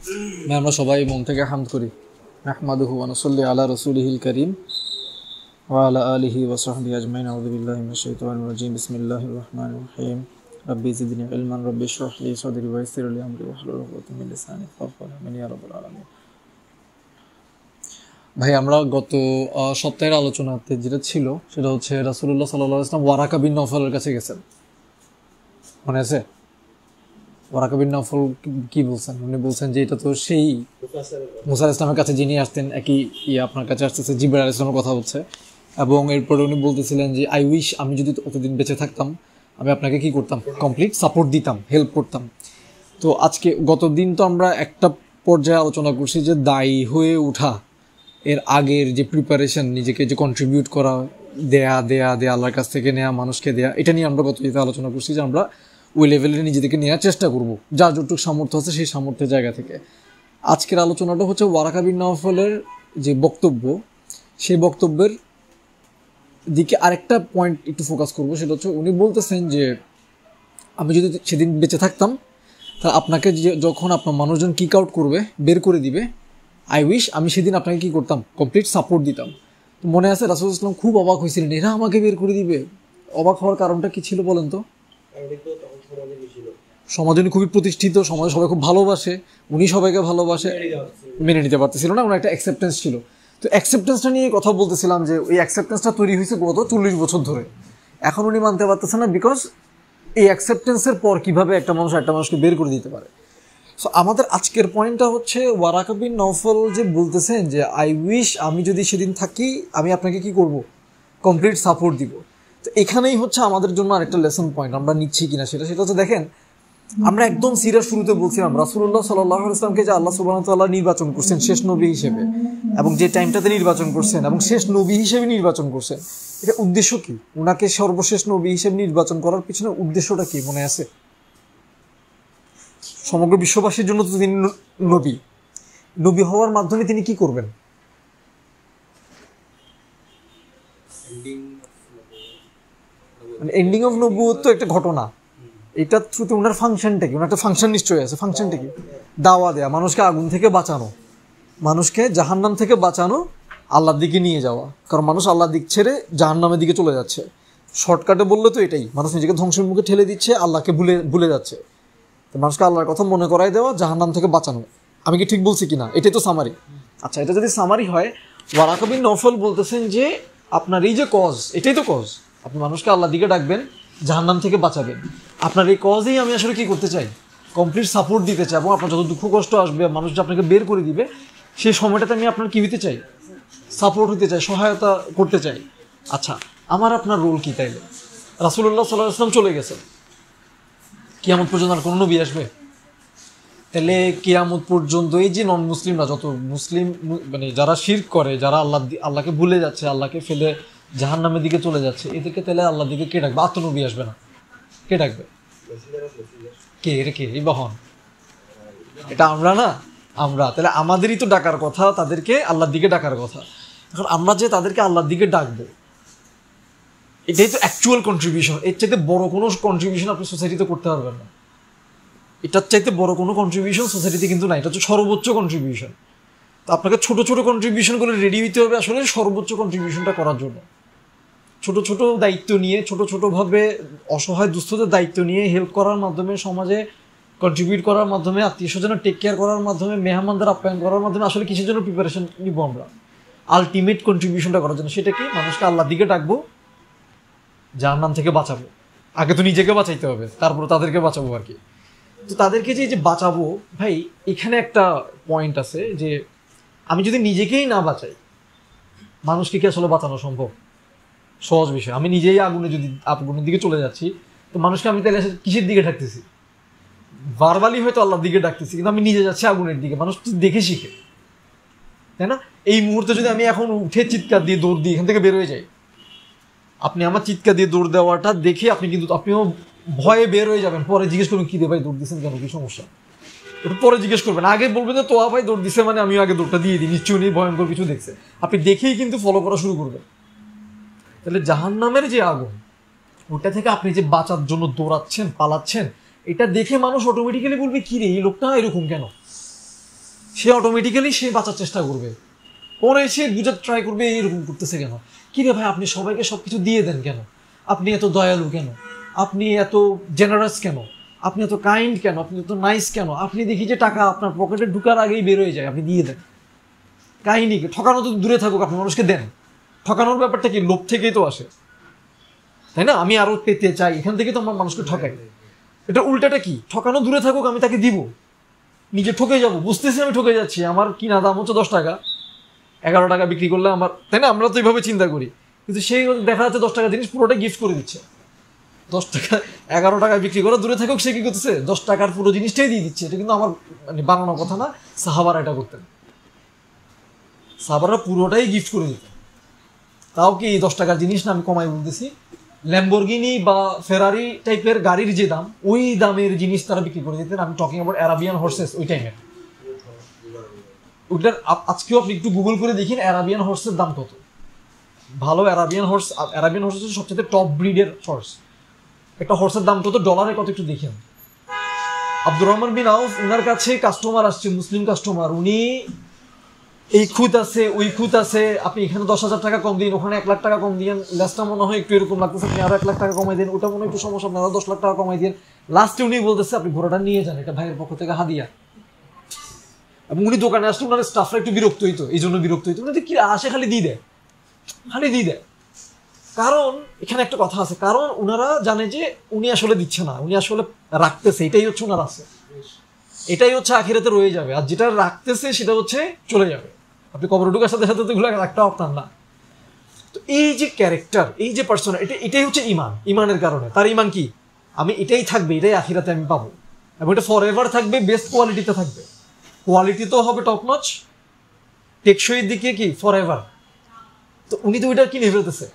আমরা সবাই মন থেকে হামদ করি। নাহমাদুহু ওয়া নুসাল্লি আলা রাসূলিহিল কারীম ওয়া আলা আলিহি ওয়া সাহবিহি আজমাইন। আউযু বিল্লাহি মিনাশ শাইতানির রাজীম। বিসমিল্লাহির রাহমানির রাহিম। রাব্বি জিদনি ইলমান রাব্বি ইশরাহ লি সাদরি ওয়া ইয়াসসির লি আমরি ওয়াহলুল উকদাতাম মিন লিসানি ইয়াফকাহু কওলি ইয়া রাব্বাল আলামিন। ভাই, আমরা গত সপ্তাহের আলোচনাতে যেটা ছিল সেটা হচ্ছে রাসূলুল্লাহ সাল্লাল্লাহু আলাইহি ওয়াসাল্লাম ওয়ারাকা বিন নওফলের কাছে গেছেন, মনে আছে? ওয়ারাকা বিন নওফল কি বলছেন? উনি বলছেন যে এটা তো সেই মুসা আলাইহিস সালামের কাছে যিনি আসতেন, একই আপনার কাছে আসতেছে, জিবরাইল আলাইহিস সালামের কথা হচ্ছে। এবং এরপরে উনি বলতেছিলেন যে আই উইশ আমি যদি অতদিন বেঁচে থাকতাম, আমি আপনাকে কি করতাম, কমপ্লিট সাপোর্ট দিতাম, হেল্প করতাম। তো আজকে গতদিন তো আমরা একটা পর্যায়ে আলোচনা করছি যে দায়ী হয়ে ওঠা, এর আগের যে প্রিপারেশন, নিজেকে যে কন্ট্রিবিউট করা, দেয়া আল্লাহর কাছ থেকে নেয়া, মানুষকে দেয়া, এটা নিয়ে আমরা গত ঈদে আলোচনা করছি যে আমরা ওই লেভেলে নিজেদেরকে নেওয়ার চেষ্টা করব, যা যতটুকু সামর্থ্য আছে সেই সামর্থ্যের জায়গা থেকে। আজকের আলোচনাটা হচ্ছে ওয়ারাকা বিন নওফলের যে বক্তব্য, সেই বক্তব্যের দিকে আরেকটা পয়েন্ট একটু ফোকাস করবো। সেটা হচ্ছে উনি বলতেছেন যে আমি যদি সেদিন বেঁচে থাকতাম, তাহলে আপনাকে যখন আপনার মানুষজন কিক আউট করবে, বের করে দিবে, আই উইশ আমি সেদিন আপনাকে কি করতাম, কমপ্লিট সাপোর্ট দিতাম। তো মনে আছে রাসূলুল্লাহ সাল্লাল্লাহু আলাইহি ওয়াসাল্লাম খুব অবাক হয়েছিলেন, এরা আমাকে বের করে দিবে। অবাক হওয়ার কারণটা কি ছিল বলেন তো? সমাজে উনি খুবই প্রতিষ্ঠিত, সমাজে সবাই খুব ভালোবাসে, উনি সবাইকে ভালোবাসে, মেনে নিতে পারতেছিল না, ওনার একটা অ্যাকসেপ্টেন্স ছিল। তো অ্যাকসেপ্টেন্সটা নিয়ে কথা বলতেছিলাম যে ওই অ্যাকসেপ্টেন্সটা তৈরি হয়েছে গত 40 বছর ধরে। এখন উনি মানতে পারতেছে না, বিকজ এই অ্যাকসেপ্টেন্সের পর কিভাবে একটা মানুষকে বের করে দিতে পারে। সো আমাদের আজকের পয়েন্টটা হচ্ছে ওয়ারাকা বিন নওফল যে বলতেছেন যে আই উইশ আমি যদি সেদিন থাকি, আমি আপনাকে কি করব, কমপ্লিট সাপোর্ট দিব। তো এখানেই হচ্ছে আমাদের জন্য আরেকটা লেসন পয়েন্ট, আমরা নিচ্ছি কিনা সেটা হচ্ছে, দেখেন আমরা একদম সিরার শুরুতে বলছিলাম রাসূলুল্লাহ সাল্লাল্লাহু আলাইহি ওয়াসাল্লামকে যে আল্লাহ সুবহানাহু ওয়া তাআলা নির্বাচন করছেন শেষ নবী হিসেবে, এবং যে টাইমটাতে নির্বাচন করছেন এবং শেষ নবী হিসেবে নির্বাচন করছেন, এটা উদ্দেশ্য কি? ওনাকে সর্বশেষ নবী হিসেবে নির্বাচন করার পিছনে উদ্দেশ্যটা কি মনে আছে? সমগ্র বিশ্ববাসীর জন্য তো তিনি নবী হওয়ার মাধ্যমে তিনি কি করবেন? মানে এন্ডিং অফ নবুয়ত তো একটা ঘটনা, এটা থ্রুতে ওনার ফাংশনটা কি? ওনার একটা ফাংশন নিশ্চয়ই আছে। ফাংশনটা কি? দাওয়া দেয়া, মানুষকে আগুন থেকে বাঁচানো, মানুষকে জাহান্নাম থেকে বাঁচানো, আল্লাহর দিকে নিয়ে যাওয়া। কারণ মানুষ আল্লাহর দিক ছেড়ে জাহান্নামের দিকে চলে যাচ্ছে। শর্টকাটে বললে তো এটাই, মানুষ নিজেকে ধ্বংসের মুখে ঠেলে দিচ্ছে, আল্লাহকে ভুলে যাচ্ছে। তো মানুষকে আল্লাহর কথা মনে করাই দেওয়া, জাহান্নাম থেকে বাঁচানো। আমি কি ঠিক বলছি কিনা? এটাই তো সামারি। আচ্ছা, এটা যদি সামারি হয়, ওয়ারাকা বিন নওফল বলতেছেন যে আপনার এই যে কজ, এটাই তো কজ, আপনি মানুষকে আল্লাহর দিকে ডাকবেন, জাহান্নাম থেকে বাঁচাবেন। আপনার এই কজেই আমি আসলে কি করতে চাই, কমপ্লিট সাপোর্ট দিতে চাই। এবং আপনার যত দুঃখ কষ্ট আসবে, মানুষ যে আপনাকে বের করে দিবে, সেই সময়টাতে আমি আপনার কি হইতে চাই, সাপোর্ট হতে চাই, সহায়তা করতে চাই। আচ্ছা, আমার আপনার রোল কি তাইলে? রাসূলুল্লাহ সাল্লাল্লাহু আলাইহি ওয়াসাল্লাম চলে গেছেন, কিয়ামত পর্যন্ত আর কোনো নবী আসবে? তাহলে কিয়ামত পর্যন্ত এই যে নন মুসলিমরা, যত মুসলিম মানে যারা শিরক করে, যারা আল্লাহকে ভুলে যাচ্ছে, আল্লাহকে ফেলে জাহান্নামের দিকে চলে যাচ্ছে, এদেরকে তাহলে আল্লাহর দিকে কে ডাকবে? আর তো নবী আসবে না, কে ডাকবে? কে? এটা কে? এই বহন, এটা আমরা না, আমরা তাহলে আমাদেরই তো ডাকার কথা, তাদেরকে আল্লাহর দিকে ডাকার কথা। এখন আমরা যে তাদেরকে আল্লাহর দিকে ডাকবো, এটাই তো অ্যাকচুয়াল কন্ট্রিবিউশন। এর চাইতে বড় কোনো কন্ট্রিবিউশন আপনি সোসাইটিতে করতে পারবেন না। এটার চাইতে বড় কোনো কন্ট্রিবিউশন সোসাইটিতে কিন্তু নাই, এটা হচ্ছে সর্বোচ্চ কন্ট্রিবিউশন। তো আপনাকে ছোট ছোট কন্ট্রিবিউশন করে রেডি হইতে হবে আসলে সর্বোচ্চ কন্ট্রিবিউশনটা করার জন্য। ছোট ছোট দায়িত্ব নিয়ে, ছোট ছোটোভাবে অসহায় দুস্থদের দায়িত্ব নিয়ে হেল্প করার মাধ্যমে, সমাজে কন্ট্রিবিউট করার মাধ্যমে, আত্মীয় স্বজনের টেক কেয়ার করার মাধ্যমে, মেহমানদের আপ্যায়ন করার মাধ্যমে আসলে কিসের জন্য প্রিপারেশন নিব আমরা? আলটিমেট কন্ট্রিবিউশনটা করার জন্য। সেটা কি? মানুষকে আল্লাহর দিকে ডাকবো, জাহান্নাম থেকে বাঁচাবো। আগে তো নিজেকে বাঁচাইতে হবে, তারপর তাদেরকে বাঁচাবো আর কি। তো তাদেরকে যে বাঁচাবো, ভাই এখানে একটা পয়েন্ট আছে যে আমি যদি নিজেকেই না বাঁচাই, মানুষকে কি আসলে বাঁচানো সম্ভব? সহজ বিষয়। আমি নিজেই আগুনের দিকে চলে যাচ্ছি, তো মানুষকে আমি তাহলে কিসের দিকে ডাকতেছি? ভার্বালি হয়তো আল্লাহর দিকে ডাকতেছি, কিন্তু আমি নিজে যাচ্ছি আগুনের দিকে। মানুষ তো দেখে শিখে, তাই না? এই মুহূর্তে যদি আমি এখন উঠে চিৎকার দিয়ে দৌড় দিই, এখান থেকে বের হয়ে যাই, আপনি আমার চিৎকার দিয়ে দৌড় দেওয়াটা দেখে আপনিও ভয়ে বের হয়ে যাবেন। পরে জিজ্ঞেস করবেন কি রে ভাই দৌড় দিচ্ছেন কেন, কি সমস্যা? একটু পরে জিজ্ঞেস করবেন, আগে বলবেন যে তোয়া ভাই দৌড় দিচ্ছে মানে আমিও আগে দৌড়টা দিয়ে দিই, নিশ্চয়ই নেই ভয়ঙ্কর কিছু দেখছে। আপনি দেখেই কিন্তু ফলো করা শুরু করবেন। তাহলে জাহান্নামের যে আগুন, ওটা থেকে আপনি যে বাঁচার জন্য দৌড়াচ্ছেন, পালাচ্ছেন, এটা দেখে মানুষ অটোমেটিক্যালি বলবে কি রে এই লোকটা এরকম কেন, সে অটোমেটিক্যালি সে বাঁচার চেষ্টা করবে, পরে সে বুঝাতে ট্রাই করবে এরকম করতেছে কেন, কি রে ভাই আপনি সবাইকে সব কিছু দিয়ে দেন কেন, আপনি এত দয়ালু কেন, আপনি এত জেনারাস কেন, আপনি এত কাইন্ড কেন, আপনি এত নাইস কেন, আপনি দেখি যে টাকা আপনার পকেটে ঢুকার আগেই বের হয়ে যায়, আপনি দিয়ে দেন। কাহিনী কি? ঠকানো তো দূরে থাকুক, আপনি মানুষকে দেন। ঠকানোর ব্যাপারটা কি? লোভ থেকেই তো আসে, তাই না? আমি আরো পেতে চাই, এখান থেকে তো আমার মানুষকে ঠকাই। এটা উল্টাটা কি? ঠকানো দূরে থাকুক, আমি তাকে দিব, নিজে ঠকে যাবো, বুঝতেছি আমি ঠকে যাচ্ছি, আমার কিনা দাম হচ্ছে 10 টাকা, 11 টাকা বিক্রি করলে আমার, তাই না? আমরা তো এইভাবে চিন্তা করি, কিন্তু সেই দেখা যাচ্ছে 10 টাকা জিনিস পুরোটা গিফট করে দিচ্ছে। 10 টাকা 11 টাকায় বিক্রি করে দূরে থাকুক, সে কি করতেছে 10 টাকার পুরো জিনিসটাই দিয়ে দিচ্ছে। এটা কিন্তু আমার মানে বানানো কথা না, সাহাবারা এটা করতেন, সাহাবারা পুরোটাই গিফট করে দিতেন। তাও কি 10 টাকার জিনিস না, আমি কমাই বলতেছি, ল্যাম্বরগিনি বা ফেরারি টাইপের গাড়ির যে দাম, ওই দামের জিনিস তারা বিক্রি করে দিতেন। আমি টকিং অ্যাবাউট অ্যারাবিয়ান হর্সেস ওই টাইমে। ওইটার আজকেও আপনি একটু গুগল করে দেখেন অ্যারাবিয়ান হর্সের দাম কত। ভালো অ্যারাবিয়ান হর্স হচ্ছে সবচেয়ে টপ ব্রিডের হর্স। একটা হর্সের দাম কত, ডলারে কত, একটু দেখেন। আব্দুর রহমান বিন আউফ, ওনার কাছে কাস্টমার আসছে, মুসলিম কাস্টমার, উনি এই খুঁত আছে ওই খুঁত আছে, আপনি এখানে 10,000 টাকা কম দিন, ওখানে 1 লাখ টাকা কম দিন, লেসটা মনে হয় একটু এরকম লাগতেছে, আপনি আরো 1 লাখ টাকা কমাই দিন, ওটা মনে হয় একটু সমস্যা, আপনি আরো 10 লাখ টাকা কমাই দিন। লাস্টে উনি বলতেছে আপনি ঘোড়াটা নিয়ে যান, এটা ভাইয়ের পক্ষ থেকে হাদিয়া। এবং উনি দোকানে আসলে ওনার স্টাফরা একটু বিরক্ত হইতো, এই জন্য বিরক্ত হইতো, উনি কি আসে খালি দিয়ে দেয়, খালি দিয়ে দেয়। কারণ এখানে একটা কথা আছে, কারণ ওনারা জানে যে উনি আসলে দিচ্ছে না, উনি আসলে রাখতেছে, এটাই হচ্ছে ওনার আছে, এটাই হচ্ছে আখিরাতে রয়ে যাবে। আর যেটা রাখতেছে সেটা হচ্ছে চলে যাবে, আপনি কবরে ঢোকার সাথে সাথে তো এগুলো রাখতে আপনার না। তো এই যে ক্যারেক্টার, এই যে পার্সোনা, এটাই হচ্ছে ইমান। ইমানের কারণে তার ইমান কি, আমি এটাই থাকবে, এটাই আখিরাতে আমি পাবো, এবং এটা ফর এভার থাকবে, বেস্ট কোয়ালিটিতে থাকবে, কোয়ালিটি তো হবে টপ নচ, টেকসইয়ের দিকে কি ফর এভার। তো উনি তো ওইটা কিনে ফেলতেছে।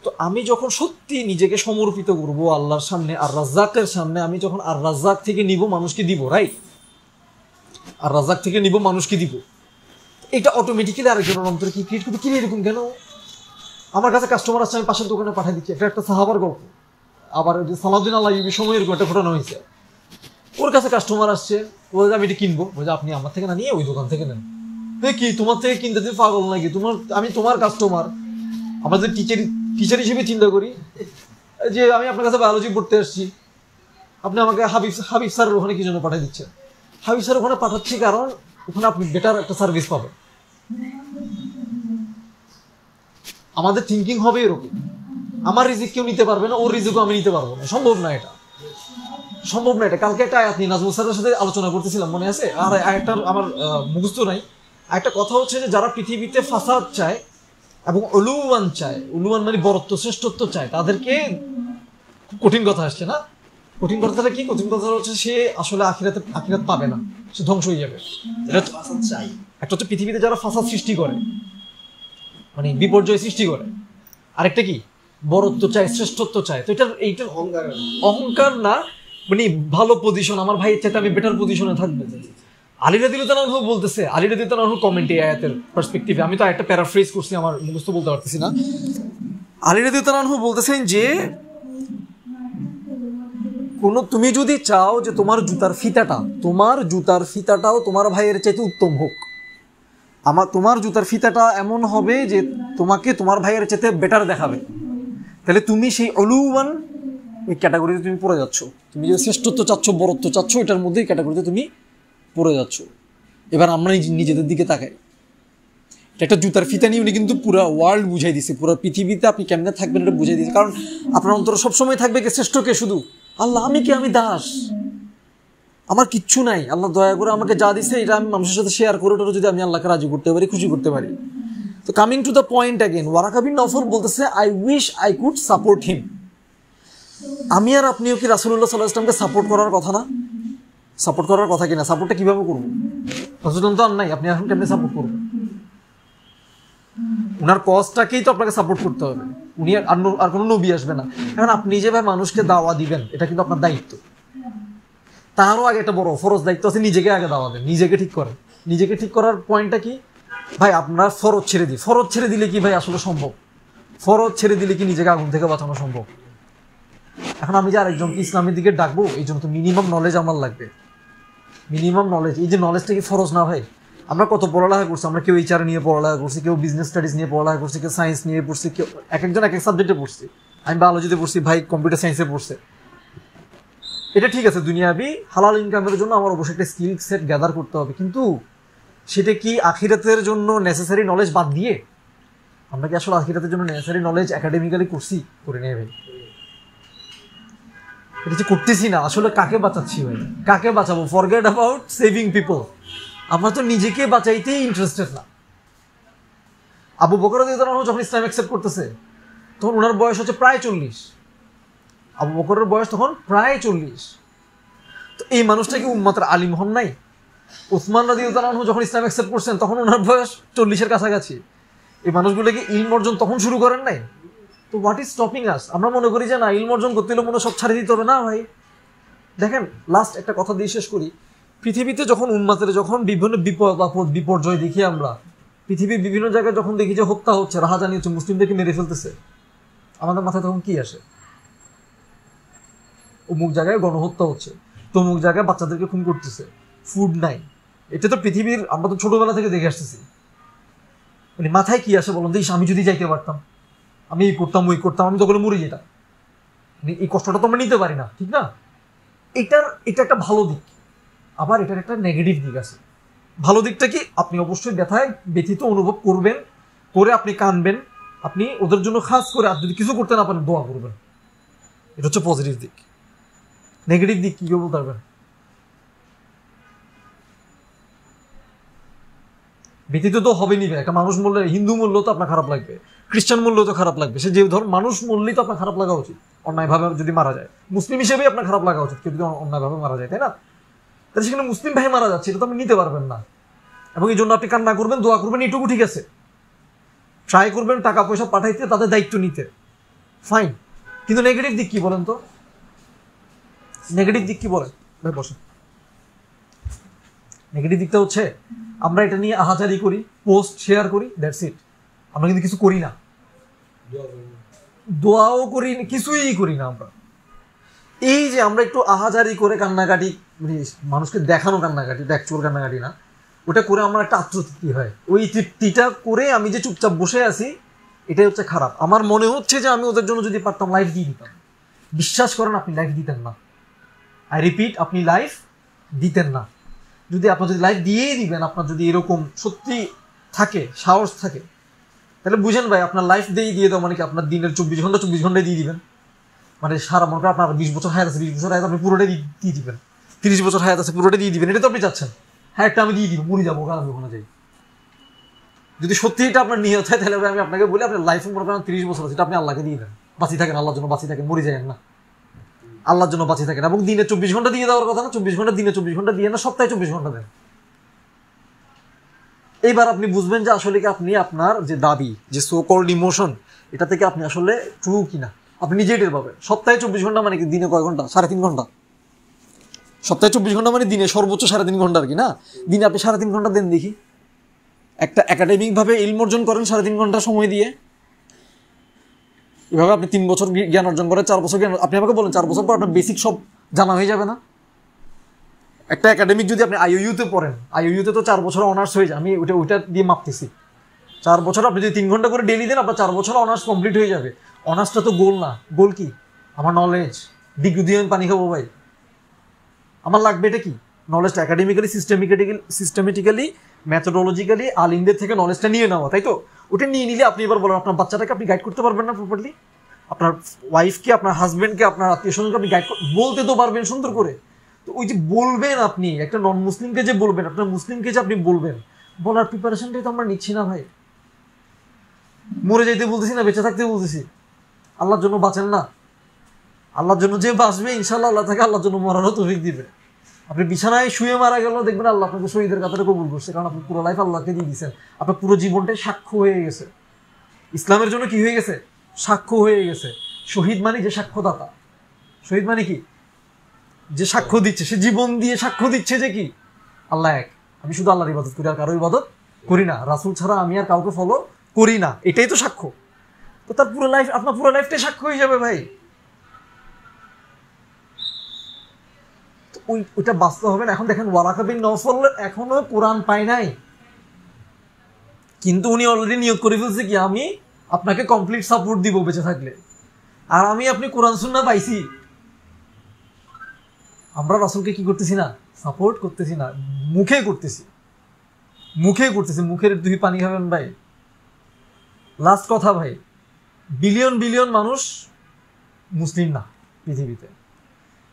তো আমি যখন সত্যি নিজেকে সমর্পিত করবো আল্লাহর সামনে, আর রাজ্জাকের সামনে, আমি যখন আর রাজ্জাক থেকে নিব মানুষকে দিব, রাইট, আর রাজ্জাক থেকে নিব মানুষকে দিব, এটা অটোমেটিক্যালি আরেকজনের অন্তরে কি ক্রিয়েট করবে, কি এরকম কেন? আমার কাছে কাস্টমার আসছে, আমি পাশের দোকানে পাঠিয়ে দিচ্ছি, এটা একটা সাহাবার গল্প। আবার সালাউদ্দিন আল্লাহ্বি সময় এরকম একটা ঘটনা হয়েছে, ওর কাছে কাস্টমার আসছে, বলে আমি এটা কিনবো, বলে আপনি আমার থেকে না নিয়ে ওই দোকান থেকে নেন। কি তোমার থেকে কিনতে তুমি পাগল নাকি, আমি তোমার কাস্টমার, আমরা যে টিচার হিসেবে চিন্তা করি যে আমি আপনার কাছে বায়োলজি পড়তে আসছি, আপনি আমাকে হাবিব স্যারের ওখানে কি জন্য পাঠিয়ে দিচ্ছেন? হাবিব স্যার ওখানে পাঠাচ্ছি কারণ ওখানে আপনি বেটার একটা সার্ভিস পাবেন। আমাদের থিঙ্কিং হবে এরকম, আমার রিজিক কেউ নিতে পারবে না, ওর রিজিকও আমি নিতে পারবো না, সম্ভব না এটা, সম্ভব না এটা। কালকে একটা আয়াত নিয়ে নাজমুল স্যারের সাথে আলোচনা করতেছিলাম, মনে আছে? আর আয়াতটা আমার মুখস্থ নাই। একটা কথা হচ্ছে যে যারা পৃথিবীতে ফাসাদ চায় এবং উলুয়ান চায়, উলুয়ান মানে বরত্ব, শ্রেষ্ঠত্ব চায়, তাদেরকে, কঠিন কথা আসছে না, কঠিন কথাটা কি? কঠিন কথা হচ্ছে সে আসলে আখিরাত পাবে না, সে ধ্বংস হয়ে যাবে। একটা হচ্ছে পৃথিবীতে যারা ফাসাদ সৃষ্টি করে, মানে বিপর্যয় সৃষ্টি করে, আরেকটা কি বরত্ব চায়, শ্রেষ্ঠত্ব চায়। তো এইটার অহংকার না, মানে ভালো পজিশন, আমার ভাইয়ের চাইতে আমি বেটার পজিশনে থাকবো। আলী রাদিয়াল্লাহু আনহু বলতেছে, আলী রাদিয়াল্লাহু আনহু কমেন্টে আয়াতের পার্সপেক্টিভে, আমি তো একটা প্যারাফ্রেজ করছি, আমার মুখস্থ বলতে পারতেছি না। আলী রাদিয়াল্লাহু আনহু বলতেছেন যে তুমি যদি চাও যে তোমার জুতার ফিতাটাও তোমার ভাইয়ের চাইতে উত্তম হোক, তোমার জুতার ফিতাটা এমন হবে যে তোমাকে তোমার ভাইয়ের চাইতে বেটার দেখাবে, তাহলে তুমি সেই অলুওয়ান ওই ক্যাটাগরিতে তুমি পড়ে যাচ্ছ। তুমি যে শ্রেষ্ঠত্ব চাচ্ছ, বরত্ব চাচ্ছ, এটার মধ্যেই ক্যাটাগরিতে তুমি পড়ে যাচ্ছ। এবার আমরা নিজেদের দিকে তাকাই, একটা জুতার ফিতা নিয়ে উনি কিন্তু পুরো ওয়ার্ল্ড বুঝাই দিছে, পুরো পৃথিবীতে আপনি কেমনে থাকবেন এটা বুঝাই দিয়েছে। কারণ আপনার অন্তর সবসময় থাকবে কে? শ্রেষ্ঠকে, শুধু আল্লাহ। আমি কি? আমি দাস, আমার কিচ্ছু নাই, আল্লাহ দয়া করে আমাকে যা দিছে এটা আমি মানুষের সাথে শেয়ার করে, ওটা যদি আমি আল্লাহকে রাজি করতে পারি, খুশি করতে পারি। তো coming to the point again, Waraqa bin Nawfal বলতেছে, I wish I could support him. আমি আর আপনিও কি রাসূলুল্লাহ সাল্লাল্লাহু আলাইহি ওয়াসাল্লামকে সাপোর্ট করার কথা না? সাপোর্ট করার কথা কিনা? সাপোর্টটা কিভাবে করবো? রাসূলুল্লাহ তো আর নাই, আপনি এখন কেমনে সাপোর্ট করবেন? উনার কজটাকেই তো আপনাকে সাপোর্ট করতে হবে, উনি আর কোনো নবী আসবে না। এখন আপনি যেভাবে মানুষকে দাওয়া দিবেন, এটা কিন্তু আপনার দায়িত্ব। তারও আগে একটা বড় ফরজ দায়িত্ব আছে, নিজেকে আগে দাওয়া দেন, নিজেকে ঠিক করেন। নিজেকে ঠিক করার পয়েন্টটা কি ভাই? আপনার ফরজ ছেড়ে দিই। ফরজ ছেড়ে দিলে কি ভাই আসলে সম্ভব? ফরজ ছেড়ে দিলে কি নিজেকে আগুন থেকে বাঁচানো সম্ভব? এখন আমি যে আরেকজনকে ইসলামের দিকে ডাকবো, এই জন্য তো মিনিমাম নলেজ আমার লাগবে, মিনিমাম নলেজ। এই যে নলেজটা কি ফরজ না ভাই? আমরা কত পড়ালেখা করছি, আমরা কেউ এইচআর নিয়ে পড়ালেখা করছি, কেউ বিজনেস স্টাডিজ নিয়ে পড়ালেখা করছি, কেউ সায়েন্স নিয়ে পড়ছি, কেউ এক একজন এক এক সাবজেক্টে পড়ছি। আমি বায়োলজিতে পড়ছি, ভাই কম্পিউটার সায়েন্সে পড়ছে। এটা ঠিক আছে, দুনিয়াবি হালাল ইনকামের জন্য আমার অবশ্যই একটা স্কিল সেট গ্যাদার করতে হবে, কিন্তু সেটা কি আখিরাতের জন্য নেসেসারি নলেজ বাদ দিয়ে? আমরা কি আসলে আখিরাতের জন্য নেসেসারি নলেজ একাডেমিক্যালি করছি? করে নেই ভাই, এটা যে করতেছি না। আসলে কাকে বাঁচাচ্ছি ভাই? কাকে বাঁচাবো? Forget about saving people. আমরা তো নিজেকে বাঁচাইতেই ইন্টারেস্টেড না। আবু বকর রাদিয়াল্লাহু আনহু যখন ইসলাম অ্যাকসেপ্ট করতেছে তখন ওনার বয়স হচ্ছে প্রায় 40। আবু বকরের বয়স তখন প্রায় 40। তো এই মানুষটা কি উম্মতের আলিম হন নাই? উসমান রাদিয়াল্লাহু আনহু যখন ইসলাম অ্যাকসেপ্ট করছেন তখন ওনার বয়স 40-এর কাছাকাছি। এই মানুষগুলো কি ইলম অর্জন তখন শুরু করেন নাই? তো হোয়াট ইজ স্টপিং আস? আমরা মনে করি যে না, ইলম অর্জন করতে হলে মনে সব ছাড়িয়ে দিতে হবে। না ভাই, দেখেন, লাস্ট একটা কথা দিয়ে শেষ করি। পৃথিবীতে যখন উম্মতের যখন বিভিন্ন বিপদ আপদ বিপর্যয় দেখি আমরা, পৃথিবীর বিভিন্ন জায়গায় যখন দেখি যে হত্যা হচ্ছে, রাহাজানি হচ্ছে, মুসলিমদেরকে মেরে ফেলতেছে, আমাদের মাথায় তখন কি আসে? অমুক জায়গায় গণহত্যা হচ্ছে, তমুক জায়গায় বাচ্চাদেরকে খুন করতেছে, ফুড নাই। এটা তো পৃথিবীর, আমরা তো ছোটবেলা থেকে দেখে আসতেছি। মানে মাথায় কি আসে বলুন তো? আমি যদি যাইতে পারতাম, আমি এই করতাম ওই করতাম, আমি তো করে মরে যেতাম। মানে এই কষ্টটা তো আমরা নিতে পারি না, ঠিক না? এটা একটা ভালো দিক, আবার এটার একটা নেগেটিভ দিক আছে। ভালো দিকটা কি? আপনি অবশ্যই ব্যথায় ব্যথিত অনুভব করবেন, করে আপনি কানবেন, আপনি ওদের জন্য খাস করে আর যদি কিছু করতে না পারেন দোয়া করবেন। এটা হচ্ছে পজিটিভ দিক। নেগেটিভ দিক কি বলতে পারবেন? ব্যথিত তো হবে নিবে। একটা মানুষ মরলে, হিন্দু মরলেও তো আপনার খারাপ লাগবে, খ্রিস্টান মরলেও তো খারাপ লাগবে। সে যে ধর মানুষ মরলেই তো আপনার খারাপ লাগা উচিত, অন্যায়ভাবে যদি মারা যায়। মুসলিম হিসেবেই আপনার খারাপ লাগা উচিত কেউ যদি অন্যায়ভাবে মারা যায়, তাই না? তাহলে সেখানে মুসলিম ভাই মারা যাচ্ছে, এটা তো আপনি নিতে পারবেন না। এবং এই জন্য আপনি কান্না করবেন, দোয়া করবেন, এইটুকু ঠিক আছে। ট্রাই করবেন টাকা পয়সা পাঠাইতে, তাদের দায়িত্ব নিতে, ফাইন। কিন্তু নেগেটিভ দিক কি বলেন তো? নেগেটিভ দিক কি বলেন ভাই? বসেন। নেগেটিভ দিকটা হচ্ছে আমরা এটা নিয়ে আহাজারি করি, পোস্ট শেয়ার করি, দ্যাটস ইট। আমরা কিন্তু কিছু করি না, দোয়াও করি না, কিছুই করি না আমরা। এই যে আমরা একটু আহাজারি করে কান্নাকাটি, মানে মানুষকে দেখানো কান্নাকাটি, অ্যাকচুয়াল কান্নাকাটি না, ওটা করে আমার একটা আত্মতৃপ্তি হয়। ওই তৃপ্তিটা করে আমি যে চুপচাপ বসে আছি, এটাই হচ্ছে খারাপ। আমার মনে হচ্ছে যে আমি ওদের জন্য যদি পারতাম লাইফ দিয়ে দিতাম। বিশ্বাস করেন, আপনি লাইফ দিতেন না। আই রিপিট, আপনি লাইফ দিতেন না। যদি আপনার যদি লাইফ দিয়েই দিবেন, আপনার যদি এরকম সত্যি থাকে, সাহস থাকে, তাহলে বুঝেন ভাই, আপনার লাইফ দিয়ে দাও মানে কি? আপনার দিনের 24 ঘন্টা 24 ঘন্টায় দিয়ে দিবেন। মানে সারা মনে করেন আপনার 20 বছর হায়াত আছে, 20 বছর হায়াত আপনি পুরোটাই দিয়ে দিবেন। 30 বছর হায়াত আছে, পুরোটাই দিয়ে দিবেন। এটা তো আপনি চাচ্ছেন। হ্যাঁ, একটা আমি দিয়ে দিব, মরে যাবো, কারণ ওখানে যাই। যদি সত্যি এটা আপনার নিয়ত হয়, তাহলে আমি আপনাকে বলি, আপনার লাইফে মনে করেন 30 বছর আছে, এটা আপনি আল্লাহকে দিয়ে দেন। বাঁচিয়ে থাকেন, আল্লাহর জন্য বাঁচিয়ে থাকেন, মরে যায় না, আল্লাহর জন্য বাঁচিয়ে থাকেন। এবং দিনে 24 ঘন্টা দিয়ে দেওয়ার কথা না, 24 ঘন্টা দিনে 24 ঘন্টা দিয়ে না, সপ্তাহে 24 ঘন্টা দেন। এইবার আপনি বুঝবেন যে আসলে কি আপনি আপনার যে দাবি, যে সো কল্ড ইমোশন, এটা থেকে আপনি আসলে ট্রু কিনা আপনি নিজেই টের পাবেন। সপ্তাহে 24 ঘন্টা মানে কি? দিনে কয় ঘন্টা? 3.5 ঘন্টা। সপ্তাহে 24 ঘন্টা মানে দিনে সর্বোচ্চ 3.5 ঘন্টা আর কি, না? দিনে আপনি 3.5 ঘন্টা দেন দেখি। একটা একাডেমিকভাবে ইলম অর্জন করেন 3.5 ঘন্টা সময় দিয়ে। এভাবে আপনি 3 বছর জ্ঞান অর্জন করেন, 4 বছর জ্ঞান। আপনি আমাকে বলেন 4 বছর পর আপনার বেসিক সব জানা হয়ে যাবে না? একটা একাডেমিক যদি আপনি আইইউতে পড়েন, আইইউতে তো 4 বছর অনার্স হয়ে যায়। আমি ওইটা দিয়ে মাপতেছি। 4 বছর আপনি যদি 3 ঘন্টা করে ডেলি দেন, আপনার 4 বছর অনার্স কমপ্লিট হয়ে যাবে। অনার্সটা তো গোল না। গোল কি? আমার নলেজ। ডিগ্রি দিয়ে আমি পানি খাবো ভাই? আমার লাগবে এটা কি? নলেজটা একাডেমিক্যালি, সিস্টেমেটিক্যালি, ম্যাথোডোলজিক্যালি আলিমদের থেকে নলেজটা নিয়ে নেওয়া, তাই তো? ওটা নিয়ে নিলে আপনি এবার বলেন, আপনার বাচ্চাটাকে আপনি গাইড করতে পারবেন না প্রপারলি? আপনার ওয়াইফকে, আপনার হাজবেন্ডকে, আপনার আত্মীয় স্বজনকে আপনি গাইড বলতে তো পারবেন সুন্দর করে। তো ওই যে বলবেন আপনি একটা নন মুসলিমকে যে বলবেন, আপনার মুসলিমকে যে আপনি বলবেন, বলার প্রিপারেশনটাই তো আমরা নিচ্ছি না ভাই। মরে যাইতে বলতেছি না, বেঁচে থাকতে বলতেছি। আল্লাহর জন্য বাঁচেন না। আল্লাহর জন্য যে বাঁচবে ইনশাল্লাহ আল্লাহ তাকে আল্লাহর জন্য মরারও তৌফিক দিবে। আপনি বিছানায় শুয়ে মারা গেলেও দেখবেন আল্লাহ আপনাকে শহীদের কাতারে কবুল করছে, কারণ আপনি পুরো লাইফ আল্লাহকে দিয়ে দিয়েছেন। আপনার পুরো জীবনটাই সাক্ষ্য হয়ে গেছে। ইসলামের জন্য কি হয়ে গেছে? সাক্ষ্য হয়ে গেছে। শহীদ মানে যে সাক্ষ্যদাতা। শহীদ মানে কি? যে সাক্ষ্য দিচ্ছে, সে জীবন দিয়ে সাক্ষ্য দিচ্ছে যে কি আল্লাহ এক। আমি শুধু আল্লাহর ইবাদত করি, আর কারো ইবাদত করি না। রাসূল ছাড়া আমি আর কাউকে ফলো করি না, এটাই তো সাক্ষ্য। তো তার পুরো লাইফ, আপনার পুরো লাইফটাই সাক্ষ্য হয়ে যাবে ভাই। ওইটা বাঁচতে হবে না। এখন দেখেন ওয়ারাকা বিন নওফল এখনো কোরআন পায় নাই, কিন্তু উনি অলরেডি নিয়োগ করে ফেলছে কি আমি আপনাকে কমপ্লিট সাপোর্ট দিব বেঁচে থাকলে। আর আপনি কোরআন সুন্নাহ পাইছি, আমরা রাসূলকে কি করতেছি না, সাপোর্ট করতেছি না, মুখে করতেছি, মুখের দুই পানি খাবেন ভাই। লাস্ট কথা ভাই, বিলিয়ন বিলিয়ন মানুষ মুসলিম না পৃথিবীতে,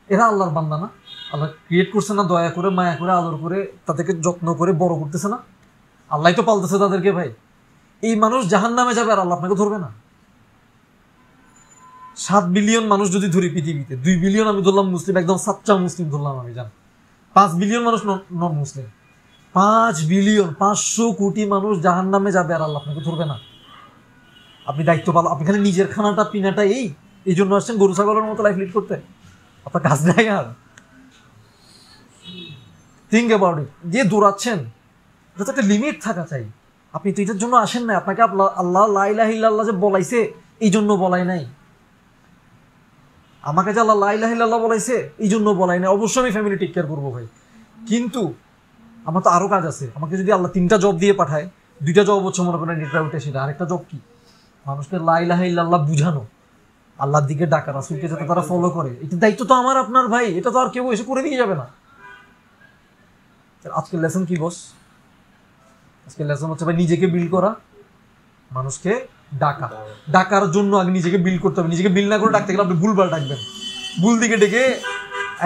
এরা আল্লাহর বান্দা না? আল্লাহ ক্রিয়েট করছে না দয়া করে, মায়া করে, আদর করে, তাদেরকে যত্ন করে বড় করতেছে না? আল্লাহ তো পালতেছে তাদেরকে ভাই। এই মানুষ জাহান্নামে যাবে আর আল্লাহ আপনাকে ধরবে না? 7 বিলিয়ন মানুষ যদি ধরি পৃথিবীতে, 2 বিলিয়ন আমি ধরলাম মুসলিম, একদম সাচ্চা মুসলিম ধরলাম আমি, জান 5 বিলিয়ন মানুষ নন মুসলিম, 5 বিলিয়ন 500 কোটি মানুষ জাহান্নামে যাবে আর আল্লাহ আপনাকে ধরবে না? আপনি দায়িত্ব পালন, আপনি খালি নিজের খানাটা পিনাটা এই জন্য আসছেন গরু ছাগলের মতো লাইফ লিড করতে? আপনার কাজ নাই আর? Think about it. যে দৌড়াচ্ছেন এটা তো একটা লিমিট থাকা চাই। আপনি তো এটার জন্য আসেন না, আপনাকে আল্লাহ লা ইলাহা ইল্লাল্লাহ যে বলাইছে এই জন্য বলাই নাই, আমাকে যে আল্লাহ লা ইলাহা ইল্লাল্লাহ বলাইছে এই জন্য বলাই নাই। অবশ্যই আমি ফ্যামিলি টেক কেয়ার করবো ভাই, কিন্তু আমার তো আরো কাজ আছে। আমাকে যদি আল্লাহ 3টা জব দিয়ে পাঠায়, 2টা জব হচ্ছে মনে করেন এটা উঠে সেটা, আরেকটা জব কি মানুষকে লা ইলাহা ইল্লাল্লাহ বুঝানো, আল্লাহর দিকে ডাকা, রাসূলকে যাতে তারা ফলো করে। এটা দায়িত্ব তো আমার আপনার ভাই, এটা তো আর কেউ এসে করে দিয়ে যাবে না। আজকের লেসন কি বস? আজকের লেসন হচ্ছে ভাই নিজেকে বিল্ড করা, মানুষকে ডাকার জন্য আগে নিজেকে বিল্ড করতে হবে। নিজেকে বিল্ড না করে ডাকতে গেলে আপনি ভুলভাল ডাকবেন, ভুল দিকে ডেকে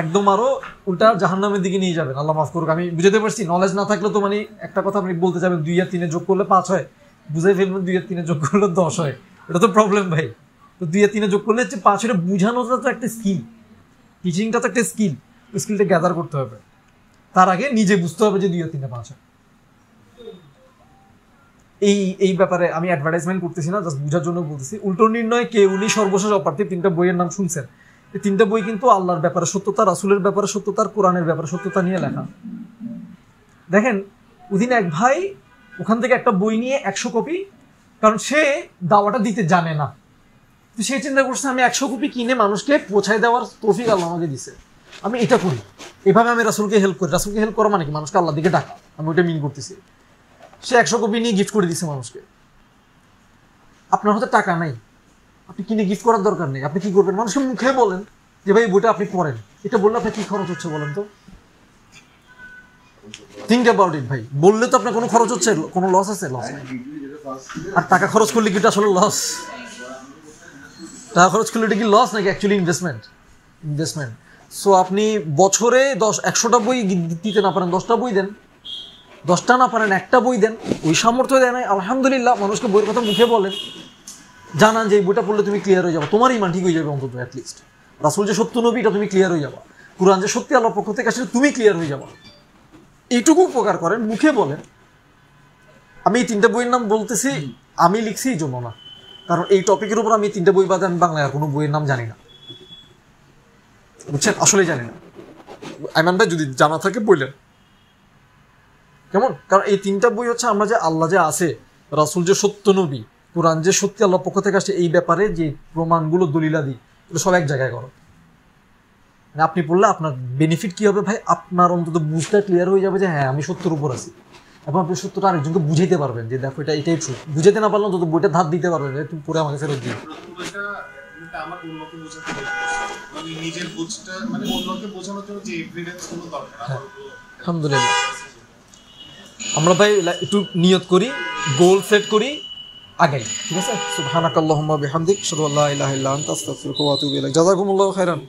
একদম আরো উল্টা জাহান্নামের দিকে নিয়ে যাবেন। আল্লাহ মাফ করুক। আমি বুঝতে পারছি নলেজ না থাকলে তো মানে একটা কথা আপনি বলতে যাবেন 2 আর 3 যোগ করলে 5 হয়, বুঝাই ফেলবেন 2 আর 3 যোগ করলে 10 হয়, এটা তো প্রবলেম ভাই। তো 2 আর 3 যোগ করলে 5 হয়, বুঝানোটা তো একটা স্কিল, টিচিংটা তো একটা স্কিল, স্কিলটা গ্যাদার করতে হবে। তার আগে নিজে বুঝতে হবে যে 2 আর 3 5 হয়। এই ব্যাপারে আমি অ্যাডভার্টাইজমেন্ট করতেছি না, জাস্ট বুঝার জন্য বলতেছি। উল্টো নির্ণয় কে উনি সর্বশেষ অপার্থিব 3টা বইয়ের নাম শুনছেন। এই 3টা বই কিন্তু আল্লাহর ব্যাপারে সত্যতা, রাসূলের ব্যাপারে সত্যতা, কোরআনের ব্যাপারে সত্যতা নিয়ে লেখা। দেখেন ওদিন এক ভাই ওখান থেকে একটা বই নিয়ে 100 কপি, কারণ সে দাওয়াটা দিতে জানে না, তো সে চিন্তা করছে আমি 100 কপি কিনে মানুষকে পৌঁছায় দেওয়ার তৌফিক আল্লাহ আমাকে দিছে, আমি এটা করি, এভাবে আমি রাসূলকে হেল্প করি। রাসূলকে হেল্প করা মানে কি? মানুষকে আল্লাহর দিকে ডাকা, আমি ওইটা মিন করতেছি। সে 100 কপি নিয়ে গিফট করে দিচ্ছে মানুষকে। আপনার হাতে টাকা নাই, আপনি কিনে গিফট করার দরকার নেই, আপনি কি করবেন? মানুষের মুখে বলেন যে ভাই বইটা আপনি পড়েন, এটা বললে আপনার কি খরচ হচ্ছে বলেন তো? থিঙ্ক অ্যাবাউট ইট ভাই। বললে তো আপনার কোনো খরচ হচ্ছে, কোনো লস আছে? লস নাই। আর টাকা খরচ করলে কি আসলে লস? টাকা খরচ করলে এটা কি লস নাকি অ্যাকচুয়ালি ইনভেস্টমেন্ট? সো আপনি বছরে 100টা বই দিতে না পারেন, 10টা বই দেন, 10টা না পারেন 1টা বই দেন। ওই সামর্থ্য দেয় নাই, আলহামদুলিল্লাহ। মানুষকে বইয়ের কথা মুখে বলেন, জানান যে এই বইটা পড়লে তুমি ক্লিয়ার হয়ে যাবে, তোমার ইমান ঠিক হয়ে যাবে অন্তত অ্যাটলিস্ট। রাসূল যে সত্য নবী এটা তুমি ক্লিয়ার হয়ে যাবা, কুরআন যে সত্যি আল্লাহর পক্ষ থেকে আসলে তুমি ক্লিয়ার হয়ে যাবা। এইটুকু উপকার করেন, মুখে বলেন। আমি এই 3টা বইয়ের নাম বলতেছি, আমি লিখছি এই জন্য না, কারণ এই টপিকের উপর আমি 3টা বই বাদে আমি বাংলায় আর কোনো বইয়ের নাম জানি না, বুঝছেন? আসলেই জানি না। আইমান ভাই যদি জানা থাকে বললেন কেমন? কারণ এই 3টা বই হচ্ছে আমরা যে আল্লাহ যে আছে, রাসূল যে সত্য নবী, কোরআন যে সত্যি আল্লাহর পক্ষ থেকে আসছে, এই ব্যাপারে যে প্রমাণগুলো দলিলাদি এগুলো সব এক জায়গায় করো। মানে আপনি পড়লে আপনার বেনিফিট কি হবে ভাই? আপনার অন্তত বুঝতে ক্লিয়ার হয়ে যাবে যে হ্যাঁ আমি সত্যের উপর আছি, এবং আপনি সত্যটা আরেকজনকে বুঝাইতে পারবেন যে দেখো এটাই ট্রু। বুঝাইতে না পারলাম তত বইটা ধার দিতে পারবেন, তুমি পরে আমাকে ফেরত দিও। আমার অন্যকে বোঝাতে আমি নিজের বুঝটা মানে অন্যকে বোঝানোর জন্য যে এভিডেন্স গুলো দরকার আমার। আলহামদুলিল্লাহ আমরা ভাই একটু নিয়ত করি, গোল সেট করি, আগাই। ঠিক আছে? সুবহানাকাল্লাহুম্মা বিহামদিক, আশহাদু আল্লা ইলাহা ইল্লা আনতা, আস্তাগফিরুকা ওয়া আতুবু ইলাইক। জাযাকুমুল্লাহু খাইরান।